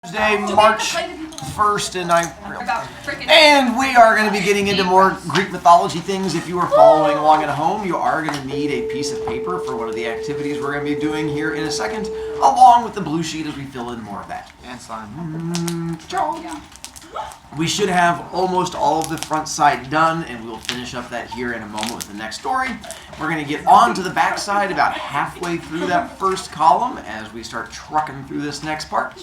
Tuesday, March 1st, and we are going to be getting into more Greek mythology things. If you are following along at home, you are going to need a piece of paper for one of the activities we're going to be doing here in a second, along with the blue sheet as we fill in more of that. And slime. We should have almost all of the front side done, and we'll finish up that here in a moment with the next story. We're going to get on to the back side about halfway through that first column as we start trucking through this next part.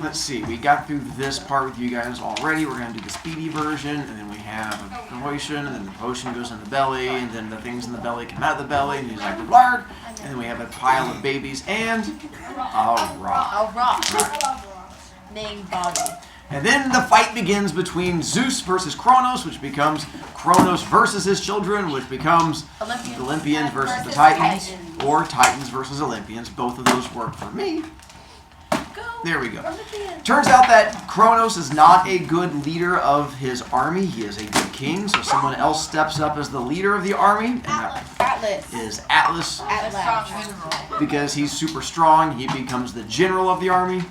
Let's see, we got through this part with you guys already. We're going to do the speedy version, and then we have a potion, and then the potion goes in the belly, and then the things in the belly come out of the belly, and he's like, "Blarg," and then we have a pile of babies, and a rock. A rock. Named Bobby. And then the fight begins between Zeus versus Kronos, which becomes Kronos versus his children, which becomes Olympians versus the Titans, or Titans versus Olympians. Both of those work for me. There we go. Turns out that Kronos is not a good leader of his army. He is a good king, so someone else steps up as the leader of the army. And that is Atlas. Because he's super strong, he becomes the general of the army.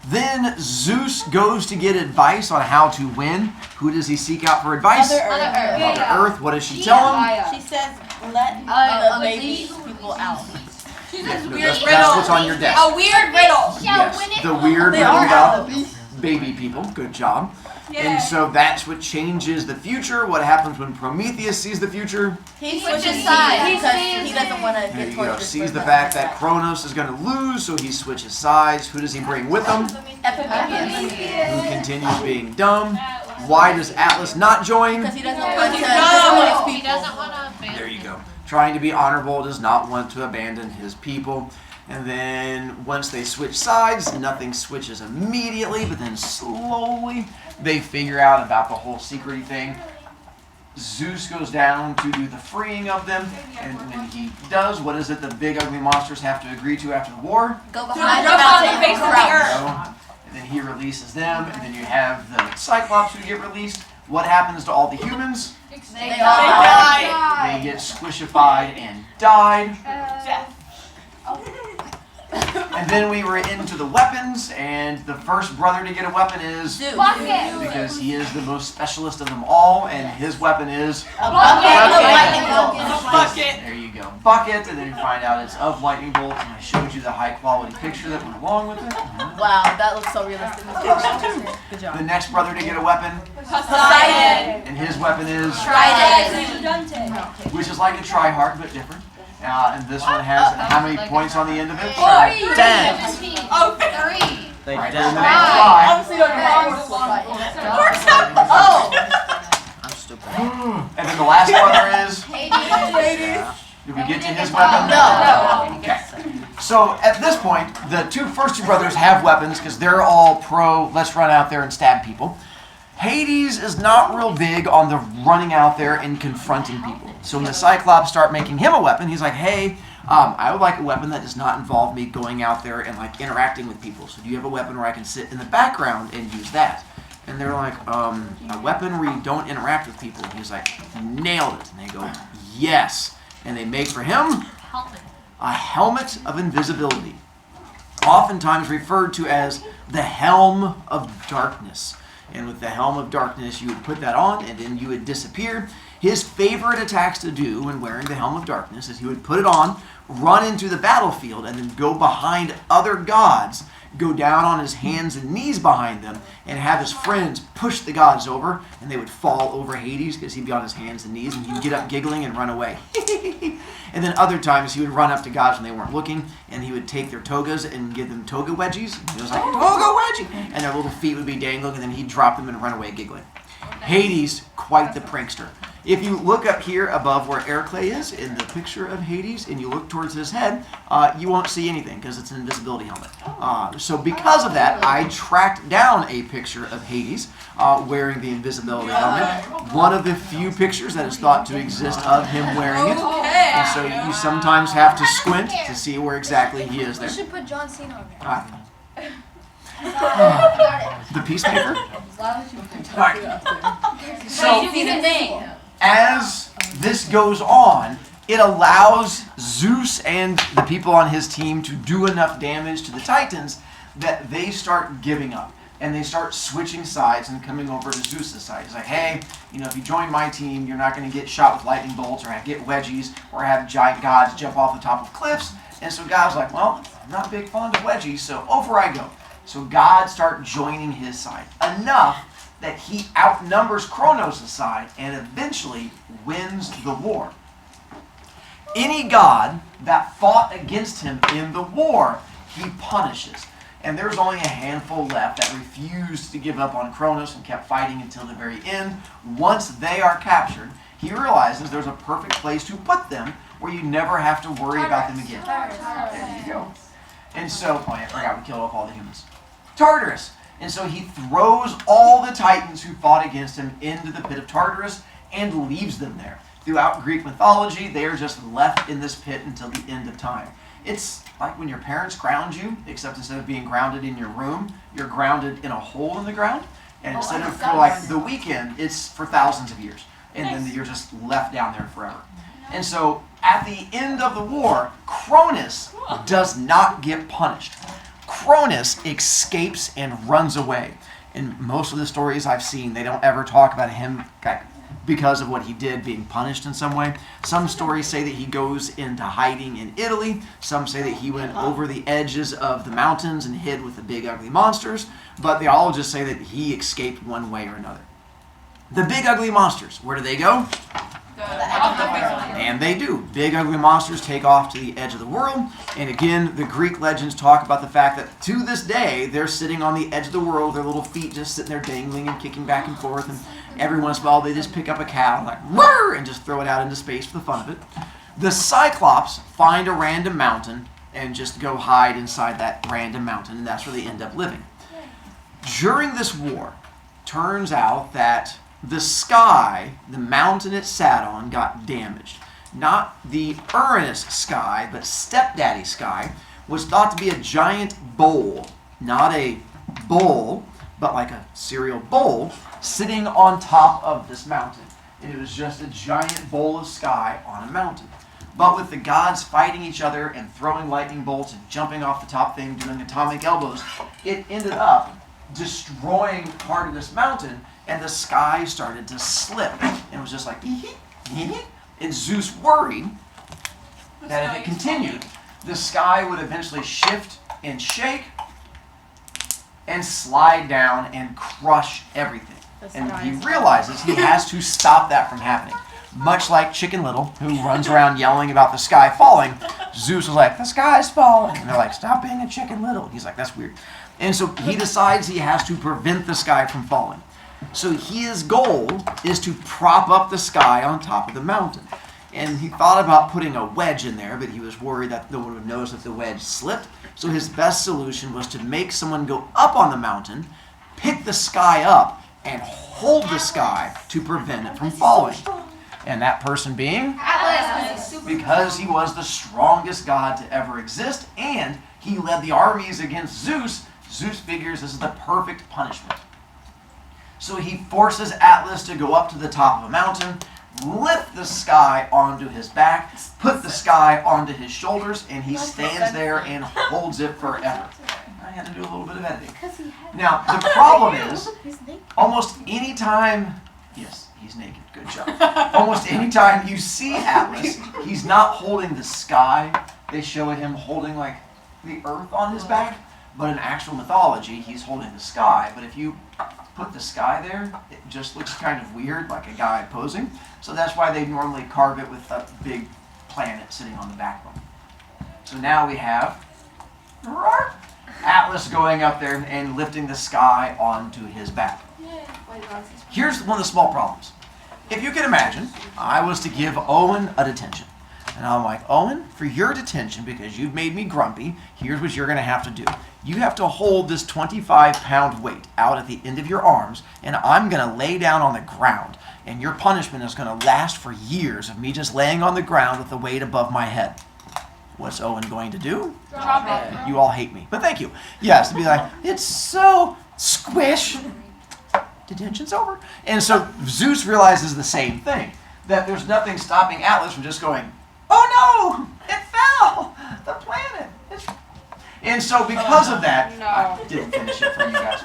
Then Zeus goes to get advice on how to win. Who does he seek out for advice? Mother Earth. What does she tell him? She says, let the baby people out. That's what's on your desk. A weird riddle. Yes, the weird riddle about baby people. Good job. And so that's what changes the future. What happens when Prometheus sees the future? He switches sides because he doesn't want to get tortured. Sees the fact that Kronos is going to lose, so he switches sides. Who does he bring with him? Who continues being dumb. Why does Atlas not join? Because he doesn't want to. He doesn't want to abandon. There you go. Trying to be honorable, does not want to abandon his people. And then once they switch sides, nothing switches immediately, but then slowly they figure out about the whole secret thing. Zeus goes down to do the freeing of them, and when he does, what is it the big ugly monsters have to agree to after the war? Go behind the mountain. And then he releases them, and then you have the Cyclops who get released. What happens to all the humans? They die. They get squishified and died. And then we were into the weapons, and the first brother to get a weapon is Zeus. because he is the most specialist of them all, and his weapon is A bucket. There you go, bucket, and then you find out it's of lightning bolt, and I showed you the high quality picture that went along with it. Wow, that looks so realistic. Good job. The next brother to get a weapon, Poseidon. and his weapon is Trident. which is like a try-hard but different. And this one has how many points on the end of it? 10. Oh, 3. They Right, did. and then five. I'm stupid. And then the last brother is. Did we get to his weapon? No. Okay. So at this point, the first two brothers have weapons because they're all pro. Let's run out there and stab people. Hades is not real big on the running out there and confronting people. So when the Cyclops start making him a weapon, he's like, "Hey, I would like a weapon that does not involve me going out there and like interacting with people. So do you have a weapon where I can sit in the background and use that?" And they're like, "A weapon where you don't interact with people." And he's like, "Nailed it." And they go, "Yes." And they make for him a helmet of invisibility, oftentimes referred to as the Helm of Darkness. And with the Helm of Darkness, you would put that on, and then you would disappear. His favorite attacks to do when wearing the Helm of Darkness is he would put it on, run into the battlefield, and then go behind other gods, go down on his hands and knees behind them, and have his friends push the gods over, and they would fall over Hades because he'd be on his hands and knees, and he'd get up giggling and run away. And then other times he would run up to gods when they weren't looking, and he would take their togas and give them toga wedgies. And he was like, "Toga wedgie!" And their little feet would be dangling, and then he'd drop them and run away giggling. Hades, quite the prankster. If you look up here above where Heracles is in the picture of Hades, and you look towards his head, you won't see anything because it's an invisibility helmet. So because of that, I tracked down a picture of Hades wearing the invisibility helmet. One of the few pictures that is thought to exist of him wearing it. And so you sometimes have to squint to see where exactly he is there. You should put John Cena on there. The Peacekeeper. So as this goes on, it allows Zeus and the people on his team to do enough damage to the Titans that they start giving up. And they start switching sides and coming over to Zeus' side. He's like, hey, if you join my team, you're not going to get shot with lightning bolts or get wedgies or have giant gods jump off the top of cliffs. And so God's like, well, I'm not a big fan of wedgies, so over I go. So God starts joining his side enough that he outnumbers Kronos' side and eventually wins the war. Any god that fought against him in the war, he punishes. And there's only a handful left that refused to give up on Kronos and kept fighting until the very end. Once they are captured, he realizes there's a perfect place to put them where you never have to worry about them again. There you go. And so, I forgot we killed off all the humans. Tartarus. And so he throws all the Titans who fought against him into the pit of Tartarus and leaves them there. Throughout Greek mythology, they are just left in this pit until the end of time. It's like when your parents ground you, except instead of being grounded in your room, you're grounded in a hole in the ground. And instead of for like the weekend, it's for thousands of years. And then you're just left down there forever. And so at the end of the war, Cronus does not get punished. Cronus escapes and runs away. In most of the stories I've seen, they don't ever talk about him because of what he did being punished in some way. Some stories say that he goes into hiding in Italy. Some say that he went over the edges of the mountains and hid with the big ugly monsters. But they all just say that he escaped one way or another. The big ugly monsters, where do they go? And they do. Big ugly monsters take off to the edge of the world. And again, the Greek legends talk about the fact that to this day, they're sitting on the edge of the world, their little feet just sitting there dangling and kicking back and forth. And every once in a while, they just pick up a cow, like, roar, and just throw it out into space for the fun of it. The Cyclops find a random mountain and just go hide inside that random mountain, and that's where they end up living. During this war, turns out that the sky, the mountain it sat on, got damaged. Not the Uranus sky, but Stepdaddy sky, was thought to be a giant bowl. Not a bowl, but like a cereal bowl, sitting on top of this mountain. And it was just a giant bowl of sky on a mountain. But with the gods fighting each other and throwing lightning bolts and jumping off the top thing, doing atomic elbows, it ended up destroying part of this mountain, and the sky started to slip. And it was just like, and Zeus worried that if it continued, the sky would eventually shift and shake and slide down and crush everything. And he realizes he has to stop that from happening. Much like Chicken Little, who runs around yelling about the sky falling, Zeus was like, the sky's falling. And they're like, stop being a Chicken Little. He's like, that's weird. And so he decides he has to prevent the sky from falling. So his goal is to prop up the sky on top of the mountain. And he thought about putting a wedge in there, but he was worried that no one would notice if the wedge slipped. So his best solution was to make someone go up on the mountain, pick the sky up, and hold the sky to prevent it from falling. And that person being? Atlas. Because he was the strongest god to ever exist, and he led the armies against Zeus. Zeus figures this is the perfect punishment. So he forces Atlas to go up to the top of a mountain, lift the sky onto his back, put the sky onto his shoulders, and he stands there and holds it forever. I had to do a little bit of editing. Now, the problem is, almost any time, yes, he's naked, good job. Almost any time you see Atlas, he's not holding the sky. They show him holding like the earth on his back, but in actual mythology, he's holding the sky. But if you put the sky there, it just looks kind of weird, like a guy posing. So that's why they normally carve it with a big planet sitting on the backbone. So now we have Atlas going up there and lifting the sky onto his back. Here's one of the small problems. If you can imagine, I was to give Owen a detention. And I'm like, Owen, for your detention, because you've made me grumpy, here's what you're going to have to do. You have to hold this 25-pound weight out at the end of your arms, and I'm going to lay down on the ground. And your punishment is going to last for years of me just laying on the ground with the weight above my head. What's Owen going to do? Drop it. You all hate me, but thank you. Yes, to be like, it's so squish. Detention's over. And so Zeus realizes the same thing, that there's nothing stopping Atlas from just going, oh no, it fell, the planet. And so because of that, I didn't finish it for you guys.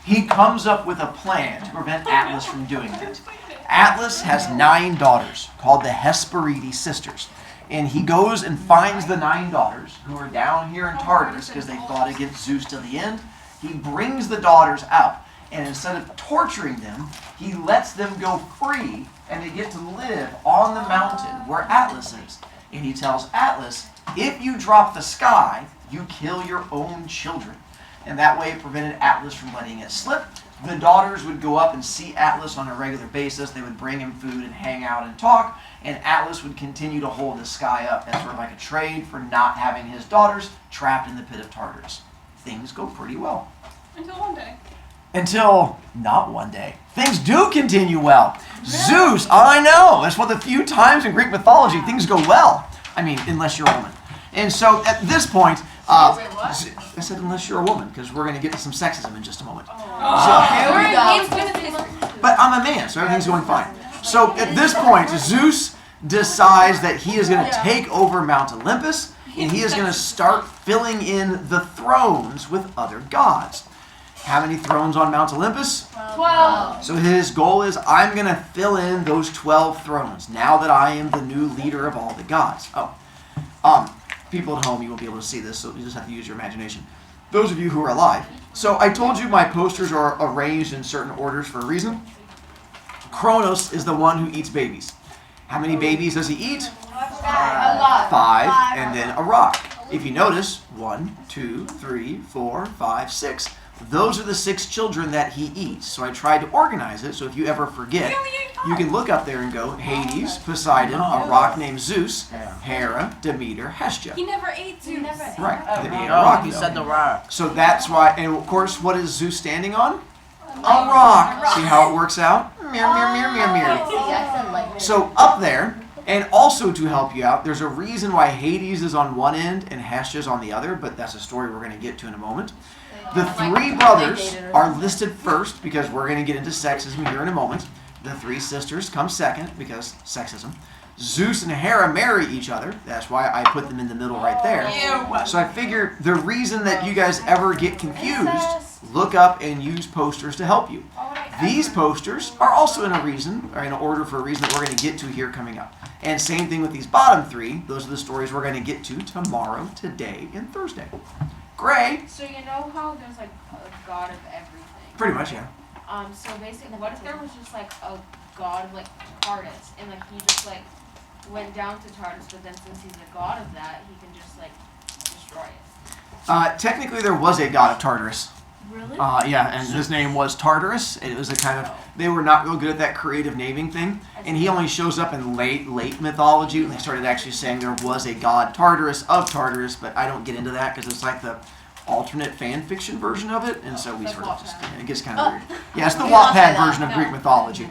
He comes up with a plan to prevent Atlas from doing that. Atlas has 9 daughters called the Hesperide Sisters. And he goes and finds the 9 daughters who are down here in Tartarus because they fought against Zeus till the end. He brings the daughters out. And instead of torturing them, he lets them go free and they get to live on the mountain where Atlas is. And he tells Atlas, if you drop the sky, you kill your own children. And that way it prevented Atlas from letting it slip. The daughters would go up and see Atlas on a regular basis. They would bring him food and hang out and talk. And Atlas would continue to hold the sky up as sort of like a trade for not having his daughters trapped in the pit of Tartarus. Things go pretty well. Until one day. Until not one day. Things do continue well. Zeus, I know. That's one of the few times in Greek mythology things go well. I mean, unless you're a woman. And so at this point, I said unless you're a woman, because we're going to get to some sexism in just a moment. But I'm a man, so everything's going fine. So at this point, Zeus decides that he is going to take over Mount Olympus, and he is going to start filling in the thrones with other gods. How many thrones on Mount Olympus? 12. So his goal is, I'm going to fill in those 12 thrones, now that I am the new leader of all the gods. People at home, you won't be able to see this, so you just have to use your imagination. Those of you who are alive. So I told you my posters are arranged in certain orders for a reason. Kronos is the one who eats babies. How many babies does he eat? 5, and then a rock. If you notice, 1, 2, 3, 4, 5, 6. Those are the 6 children that he eats. So I tried to organize it, so if you ever forget, you can look up there and go, Hades, Poseidon, a rock named Zeus, Hera, Demeter, Hestia. He never ate Zeus. Right. Then he ate a rock, He though. said the rock. So that's why, and of course, what is Zeus standing on? A rock. See how it works out? Mirror, mirror, mirror, mirror, mirror. So up there, and also to help you out, there's a reason why Hades is on one end and Hestia is on the other, but that's a story we're going to get to in a moment. The 3 brothers are listed first because we're going to get into sexism here in a moment. The 3 sisters come second because sexism. Zeus and Hera marry each other. That's why I put them in the middle right there. So I figure the reason that you guys ever get confused, look up and use posters to help you. These posters are also in a order for a reason that we're going to get to here coming up. And same thing with these bottom 3. Those are the stories we're going to get to tomorrow, today, and Thursday. Gray. So you know how there's like a god of everything? Pretty much, yeah. So basically, what if there was just like a god of like Tartarus, and like he just like went down to Tartarus, but then since he's a god of that, he can just like destroy it. Technically, there was a god of Tartarus. Really? Yeah, and his name was Tartarus. It was a kind of, they were not real good at that creative naming thing. And he only shows up in late mythology when they started actually saying there was a god Tartarus of Tartarus, but I don't get into that because it's like the alternate fan fiction version of it, and so we sort of just, it gets kind of weird. Yeah, it's the Wattpad version of Greek mythology.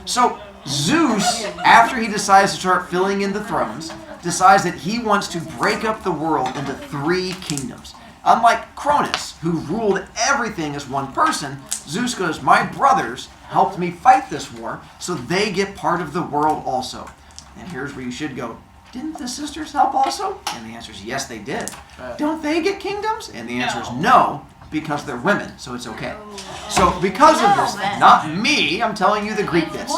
So Zeus, after he decides to start filling in the thrones, decides that he wants to break up the world into 3 kingdoms. Unlike Cronus, who ruled everything as one person, Zeus goes, my brothers helped me fight this war, so they get part of the world also. And here's where you should go, didn't the sisters help also? And the answer is yes, they did. Don't they get kingdoms? And the answer is no, because they're women, so it's okay. So because of this, not me, I'm telling you the Greek bits.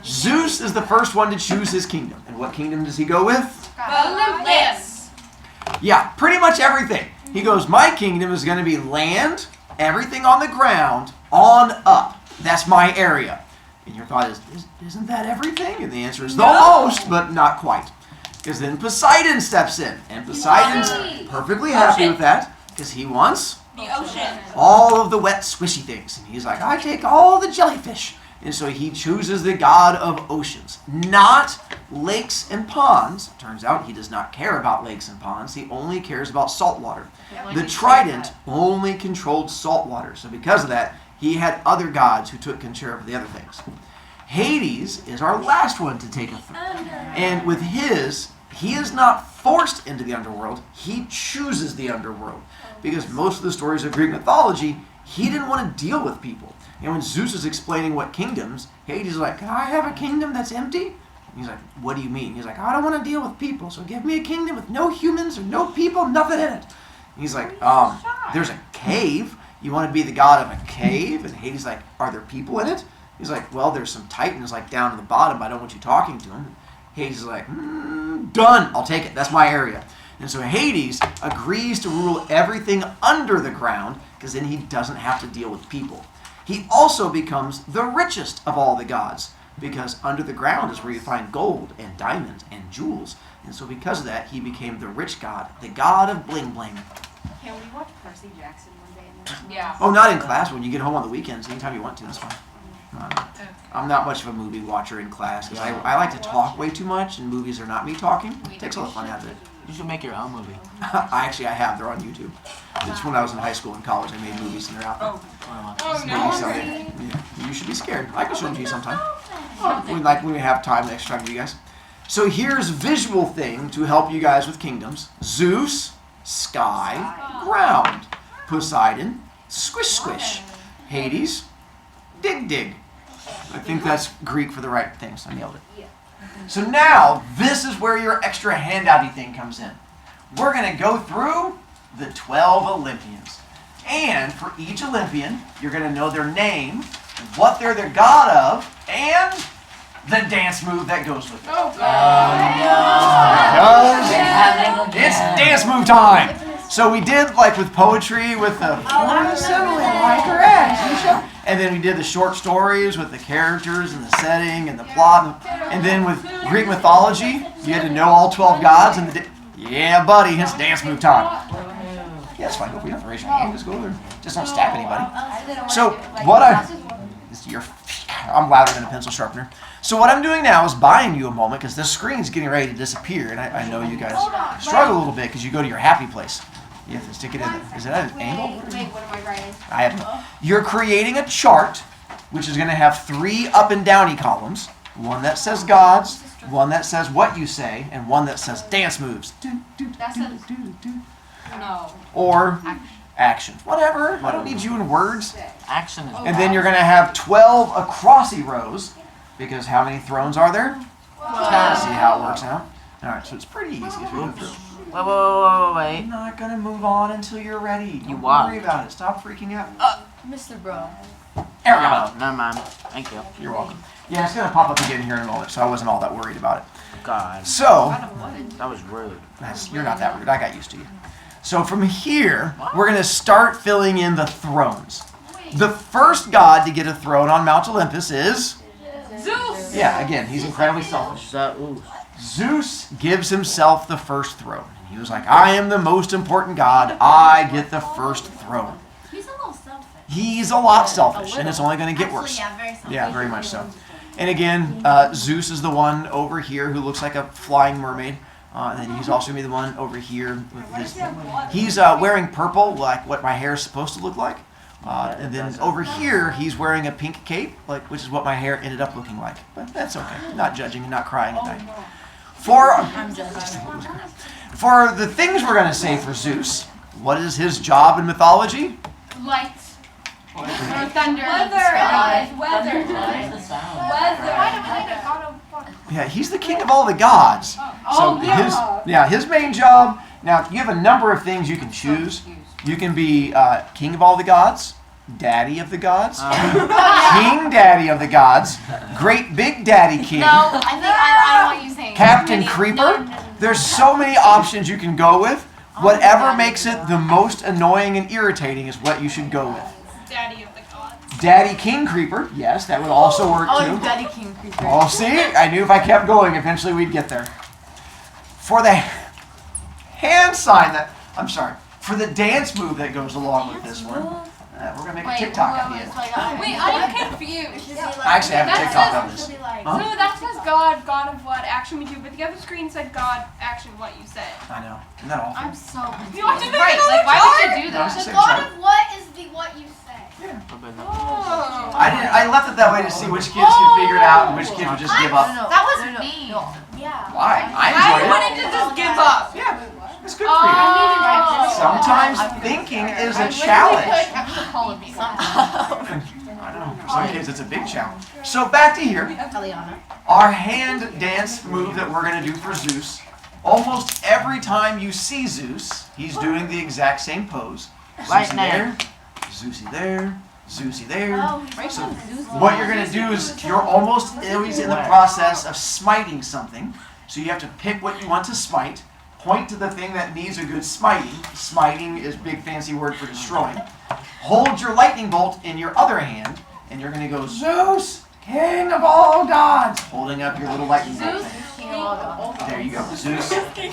Zeus is the first one to choose his kingdom. And what kingdom does he go with? Olympus. Yeah, pretty much everything. He goes, my kingdom is going to be land, everything on the ground, on up. That's my area. And your thought is, isn't that everything? And the answer is almost, but not quite. Because then Poseidon steps in. And Poseidon's perfectly happy with that, because he wants The ocean. all of the wet, squishy things. And he's like, I take all the jellyfish. And so he chooses the god of oceans, not lakes and ponds. Turns out he does not care about lakes and ponds. He only cares about salt water. The trident only controlled salt water. So because of that, he had other gods who took care of the other things. Hades is our last one to take a throne. And with his, he is not forced into the underworld. He chooses the underworld. Because most of the stories of Greek mythology, he didn't want to deal with people. And when Zeus is explaining what kingdoms, Hades is like, can I have a kingdom that's empty? And he's like, what do you mean? He's like, I don't want to deal with people, so give me a kingdom with no humans or no people, nothing in it. He's like, there's a cave. You want to be the god of a cave? And Hades like, are there people in it? He's like, well, there's some titans like down at the bottom. I don't want you talking to them. Hades is like, done. I'll take it. That's my area. And so Hades agrees to rule everything under the ground because then he doesn't have to deal with people. He also becomes the richest of all the gods because under the ground is where you find gold and diamonds and jewels. And so because of that, he became the rich god, the god of bling bling. Can we watch Percy Jackson one day? Yeah. Oh, not in class. When you get home on the weekends, anytime you want to, that's fine. I'm not much of a movie watcher in class because I like to talk way too much, and movies are not me talking. It takes all the fun out of it. You should make your own movie. I have. They're on YouTube. It's when I was in high school and college. I made movies, and they're out there. Oh no. Movies someday. Yeah, you should be scared. I can show them to you sometime. When we have time next time, you guys. So here's visual thing to help you guys with kingdoms. Zeus, sky, ground. Poseidon, squish squish. Hades, dig dig. I think that's Greek for the right things. I nailed it. So now, this is where your extra handouty thing comes in. We're going to go through the 12 Olympians. And for each Olympian, you're going to know their name, what they're the god of, and the dance move that goes with it. Oh god. Because it's dance move time. So we did like with poetry with the and then we did the short stories with the characters and the setting and the plot, and then with Greek mythology, you had to know all 12 gods and yeah, buddy, it's dance move time. Yeah, it's fine. If you have to raise your hand, just go there. Just don't stab anybody. So what I'm louder than a pencil sharpener. So what I'm doing now is buying you a moment because this screen's getting ready to disappear, and I know you guys struggle a little bit because you go to your happy place. You have to stick it in there. Is it at an angle? Wait, what am I writing? I have no. You're creating a chart, which is going to have 3 up and downy columns. One that says gods, one that says what you say, and one that says dance moves. That says no. Or actions. Whatever. I don't need you in words. Action is. And then you're going to have 12 acrossy rows, because how many thrones are there? 10. See how it works out? All right, so it's pretty easy if you go through. Wait. I'm not going to move on until you're ready. Don't worry about it. Stop freaking out. Mr. Bro. There we go. Oh, never mind. Thank you. You're welcome. Yeah, it's going to pop up again here in a moment, so I wasn't all that worried about it. God. So, That was rude. you're not that rude. I got used to you. So from here, we're going to start filling in the thrones. The first god to get a throne on Mount Olympus is... Zeus. Yeah, again, he's incredibly selfish. Zeus gives himself the first throne. He was like, I am the most important god. I get the first throne. He's a little selfish. He's a lot selfish, and it's only going to get worse. Yeah, very selfish. Yeah, very much so. And again, Zeus is the one over here who looks like a flying mermaid. And then he's also going to be the one over here with his... He's wearing purple, like what my hair is supposed to look like. And then over here, he's wearing a pink cape, which is what my hair ended up looking like. But that's okay. Not judging and not crying at night. For the things we're going to say for Zeus, what is his job in mythology? Lights. Or thunder. Weather. Yeah, he's the king of all the gods. So his main job. Now you have a number of things you can choose. You can be king of all the gods, daddy of the gods, king daddy of the gods, great big daddy king. No, I think I don't want you saying Captain Creeper. There's so many options you can go with. Whatever makes it the most annoying and irritating is what you should go with. Daddy of the gods. Daddy King Creeper. Yes, that would also work too. Daddy King Creeper. Oh, see? I knew if I kept going, eventually we'd get there. For the hand sign for the dance move that goes along with this one, we're going to make a TikTok at the end. Wait, I'm confused. I actually have a TikTok on this. So that says God of what, action we do, but the other screen said God, action what you said. I know. Isn't that awful? I'm so confused. You have to make Right, another why chart? would you do that? The God of what is the what you say? Oh. I left it that way to see which kids could figure it out and which kids would just give up. That was me. Yeah. Why? I I enjoyed it. wanted to just give up. Yeah, it's good for you. Sometimes thinking is a challenge. I know, for some kids it's a big challenge. So back to here. Our hand dance move that we're going to do for Zeus Almost every time you see Zeus, he's doing the exact same pose. Zeusy there, Zeusy there, Zeusy there. So what you're going to do is you're almost always in the process of smiting something. So you have to pick what you want to smite, point to the thing that needs a good smiting. Smiting is a big fancy word for destroying. Hold your lightning bolt in your other hand, and you're going to go, Zeus, king of all gods, holding up your little lightning bolt. There you go, Zeus. King.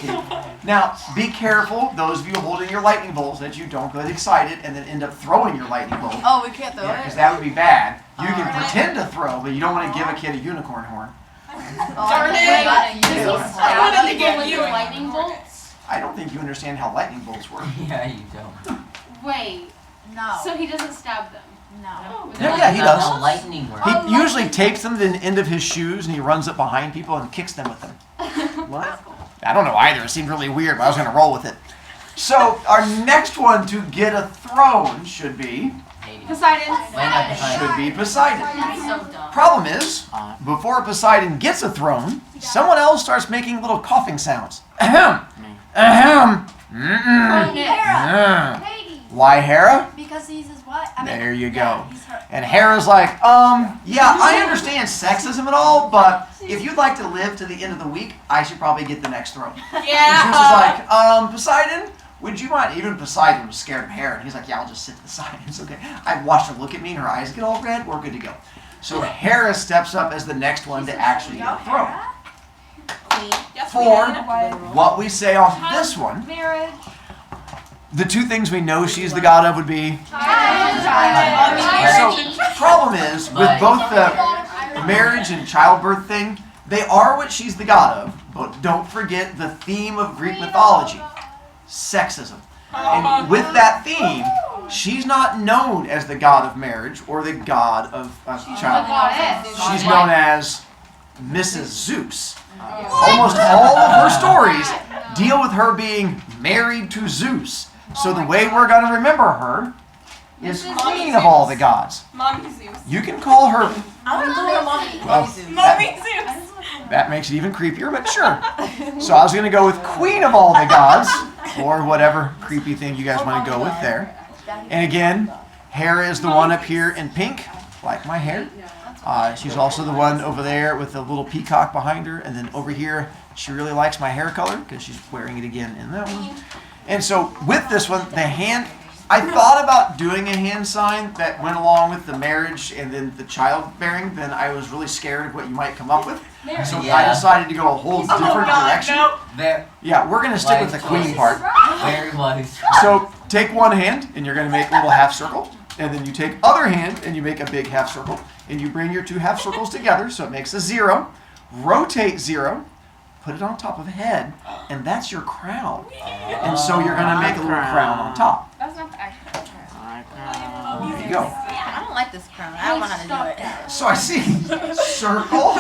Now, be careful, those of you holding your lightning bolts, that you don't get excited and then end up throwing your lightning bolt. Oh, we can't throw it? Because that would be bad. You can pretend to throw, but you don't want to give a kid a unicorn horn. Darn it! I wanted to give you lightning bolts. I don't think you understand how lightning bolts work. Yeah, you don't. Wait. No. So he doesn't stab them. No. Yeah, he does. How lightning works. He usually tapes them to the end of his shoes and he runs up behind people and kicks them with them. What? I don't know either. It seemed really weird, but I was going to roll with it. So our next one to get a throne should be Poseidon. should be Poseidon. That's so dumb. Problem is, before Poseidon gets a throne, someone else starts making little coughing sounds. Ahem. Ahem. Mm-mm. Hera. Mm. Hades. Why Hera? Because he's his what? There you go. Yeah, he's her. And Hera's like, yeah, I understand sexism and all, but if you'd like to live to the end of the week, I should probably get the next throne. Yeah. Zeus is like, Poseidon, would you mind? Even Poseidon was scared of Hera, and he's like, yeah, I'll just sit to the side. It's okay. I've watched her look at me, and her eyes get all red. We're good to go. So Hera steps up as the next one to actually get a throne. Yes, For we did. what we say on this one, Marriage. the two things we know she's the god of would be. So, Marriage. problem is, with both the marriage and childbirth thing, they are what she's the god of, but don't forget the theme of Greek mythology, sexism. And with that theme, she's not known as the god of marriage or the god of childbirth. She's known as Mrs. Zeus. Almost all of her stories deal with her being married to Zeus. So the way we're going to remember her is queen of all the gods. Mommy Zeus. You can call her, I want to call her Mommy. well, Mommy Zeus. that makes it even creepier, but sure. So I was going to go with queen of all the gods, or whatever creepy thing you guys want to go with there. And again, Hera is the one up here in pink, like my hair. She's also the one over there with the little peacock behind her. And then over here, she really likes my hair color because she's wearing it again in that one. And so with this one, the hand, I thought about doing a hand sign that went along with the marriage and then the childbearing. Then I was really scared of what you might come up with. So I decided to go a whole different direction. There. Yeah, we're going to stick with the queen part. Very wise. So take one hand and you're going to make a little half circle. And then you take other hand and you make a big half circle. And you bring your two half circles together so it makes a 0. Rotate 0. Put it on top of a head. And that's your crown. And so you're going to make a little crown on top. That's not the actual. There you go. I don't like this crown. I don't know how to do it. So I see circle,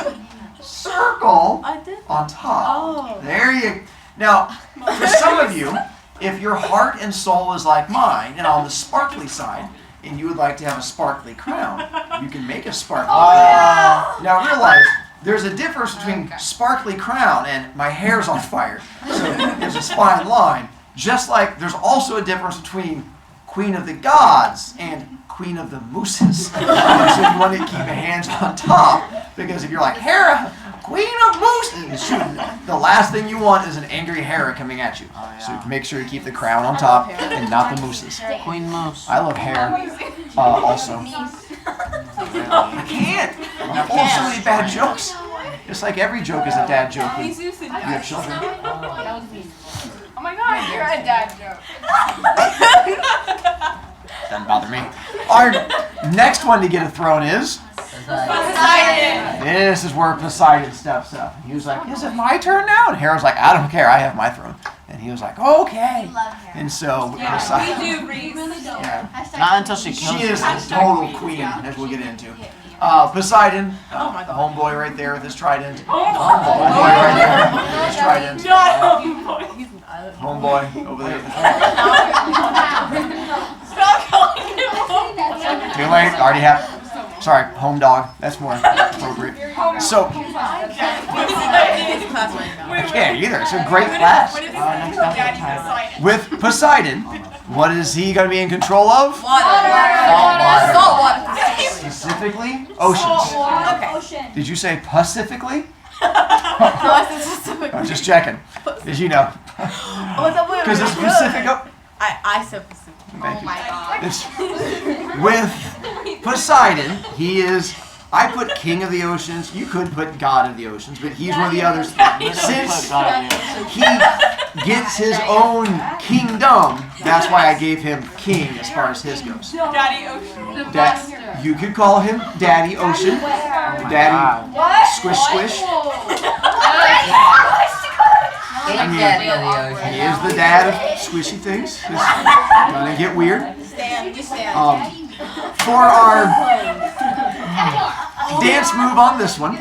circle I did. on top. Oh. There you. Now, for some of you, if your heart and soul is like mine and on the sparkly side, and you would like to have a sparkly crown, you can make a sparkly crown. Now realize, there's a difference between sparkly crown and my hair's on fire. So there's a fine line. Just like there's also a difference between queen of the gods and queen of the mooses. So you want to keep your hands on top, because if you're like, Hera, queen of mooses, shoot, the last thing you want is an angry Hera coming at you. So make sure you keep the crown on top and not the mooses. Queen Moose. I love hair also. I can't. I'm full of so many bad jokes. Just like every joke is a dad joke when Mommy you Zeus and have children. Oh my god, you're a dad joke. Doesn't bother me. Our next one to get a throne is... Poseidon. This is where Poseidon steps up. He was like, is it my turn now? And Hera's like, I don't care, I have my throne. And he was like, okay. Love Hera. And so Yeah, Poseidon... we do, Reese. Yeah. Not until she kills She is a herself. total queen, as we'll get into. Poseidon, homeboy right there with his trident. Homeboy right there with his trident. Not homeboy. Homeboy over there. Stop calling him homeboy. Too late, already have. Sorry, home dog. That's more appropriate. So, class right now. I can't either. It's a great class. What is next up, Daddy Poseidon. Poseidon? With Poseidon, what is he going to be in control of? Water. Salt water. Specifically, oceans. Okay. Did you say Pacifically? No, I said specific. I'm just checking. Did you know? Because it's Pacific. I said Pacific. Thank you. my god. It's, with Poseidon, he is. I put king of the oceans. You could put god of the oceans, but he's one of the others. Since he gets his own kingdom, that's why I gave him king as far as his goes. Daddy Ocean. You could call him Daddy Ocean, Daddy Squish Squish. Big Daddy of the ocean. He is the dad of squishy things. It's gonna get weird. For our dance move on this one, you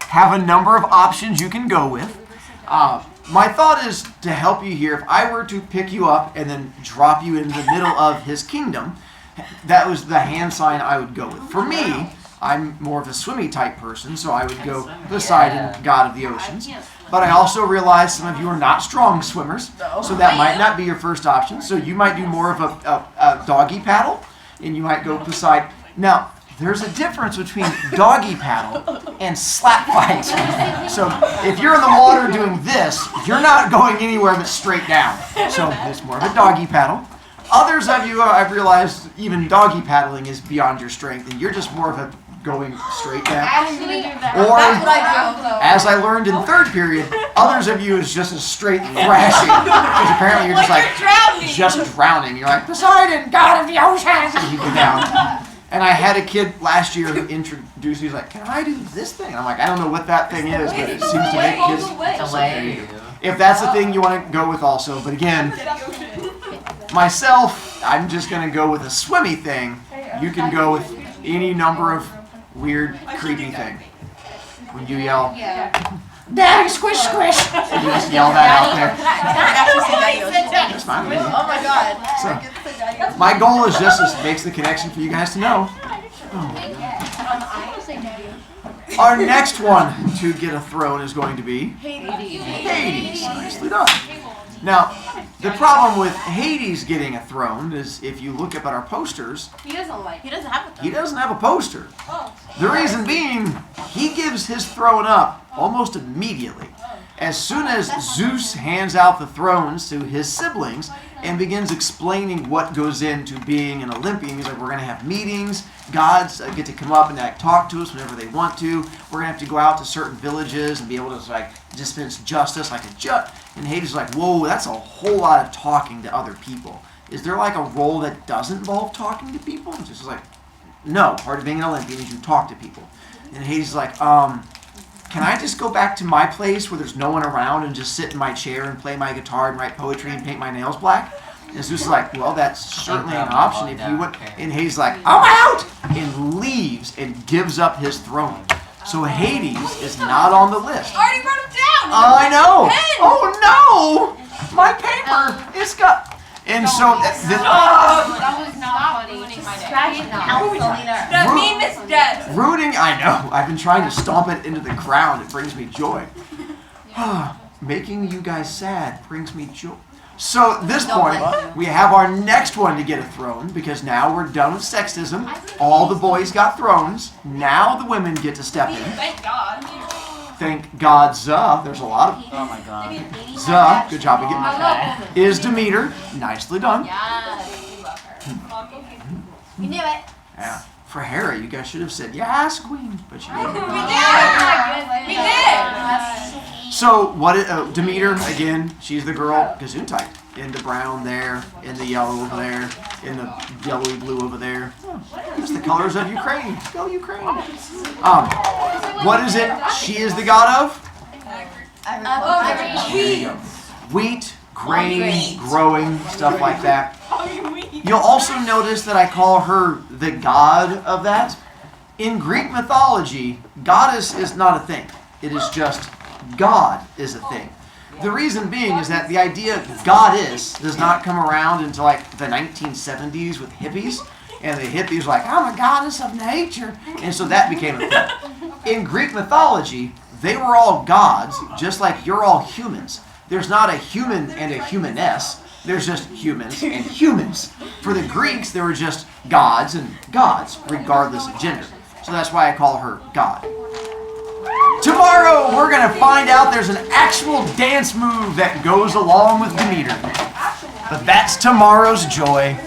have a number of options you can go with. My thought is to help you here. If I were to pick you up and then drop you in the middle of his kingdom, that was the hand sign I would go with. For me, I'm more of a swimmy type person, so I would go Poseidon, god of the oceans. But I also realize some of you are not strong swimmers, so that might not be your first option. So you might do more of a doggy paddle, and you might go Poseidon. Now, there's a difference between doggy paddle and slap fight. So if you're in the water doing this, you're not going anywhere but straight down. So it's more of a doggy paddle. Others of you, I've realized, even doggy paddling is beyond your strength, and you're just more of a going straight down. Or, as I learned in third period, others of you is just a straight thrashing. Because apparently you're just like, just drowning. You're like, Poseidon, god of the oceans! And you go down. And I had a kid last year who introduced me, he's like, can I do this thing? And I'm like, I don't know what that thing is, but it seems to make kids... If that's the thing you want to go with also. But again, myself, I'm just going to go with a swimmy thing. You can go with any number of weird, creepy thing. When you yell, Daddy, squish, squish! You just yell that out there. That's fine with me. Oh my god. So, my goal is just to make the connection for you guys to know. Our next one to get a throne is going to be Hades. Nicely done. Now, the problem with Hades getting a throne is if you look up at our posters, He doesn't have a he doesn't have a poster. The reason being, he gives his throne up almost immediately. As soon as Zeus hands out the thrones to his siblings and begins explaining what goes into being an Olympian, he's like, we're going to have meetings, gods get to come up and talk to us whenever they want to, we're going to have to go out to certain villages and be able to like dispense justice like a judge. And Hades is like, whoa, that's a whole lot of talking to other people. Is there like a role that doesn't involve talking to people? And just like, no, part of being an Olympian is you talk to people. And Hades is like, can I just go back to my place where there's no one around and just sit in my chair and play my guitar and write poetry and paint my nails black? And Zeus is like, well, that's certainly an option if you want. And Hades is like, I'm out! And leaves and gives up his throne. So Hades is not on the list. Already wrote him down. I know. Oh no! My paper. It's got. And so That was not funny. That meme is dead. rooting. I know. I've been trying to stomp it into the ground. It brings me joy. Making you guys sad brings me joy. So at this point, we have our next one to get a throne because now we're done with sexism. All the boys got thrones. Now the women get to step in. Thank God. Thank God, there's a lot of Oh my god. good job of getting that. Is Demeter. Nicely done. You knew it. Yeah. For Hera, you guys should have said, yes, queen. But you didn't. We did. So, what? Demeter, again, she's the girl, Gesundheit. In the brown there, in the yellow over there, in the yellowy blue over there. It's the colors of Ukraine. Go Ukraine. What is it she is the god of? Wheat, grain, growing, stuff like that. You'll also notice that I call her the god of that. In Greek mythology, goddess is not a thing. It is just God is a thing. The reason being is that the idea of goddess does not come around until like the 1970s with hippies. And the hippies were like, I'm a goddess of nature. And so that became a thing. In Greek mythology, they were all gods, just like you're all humans. There's not a human and a humaness. There's just humans and humans. For the Greeks, there were just gods and gods, regardless of gender. So that's why I call her God. Tomorrow, we're going to find out there's an actual dance move that goes along with Demeter. But that's tomorrow's joy.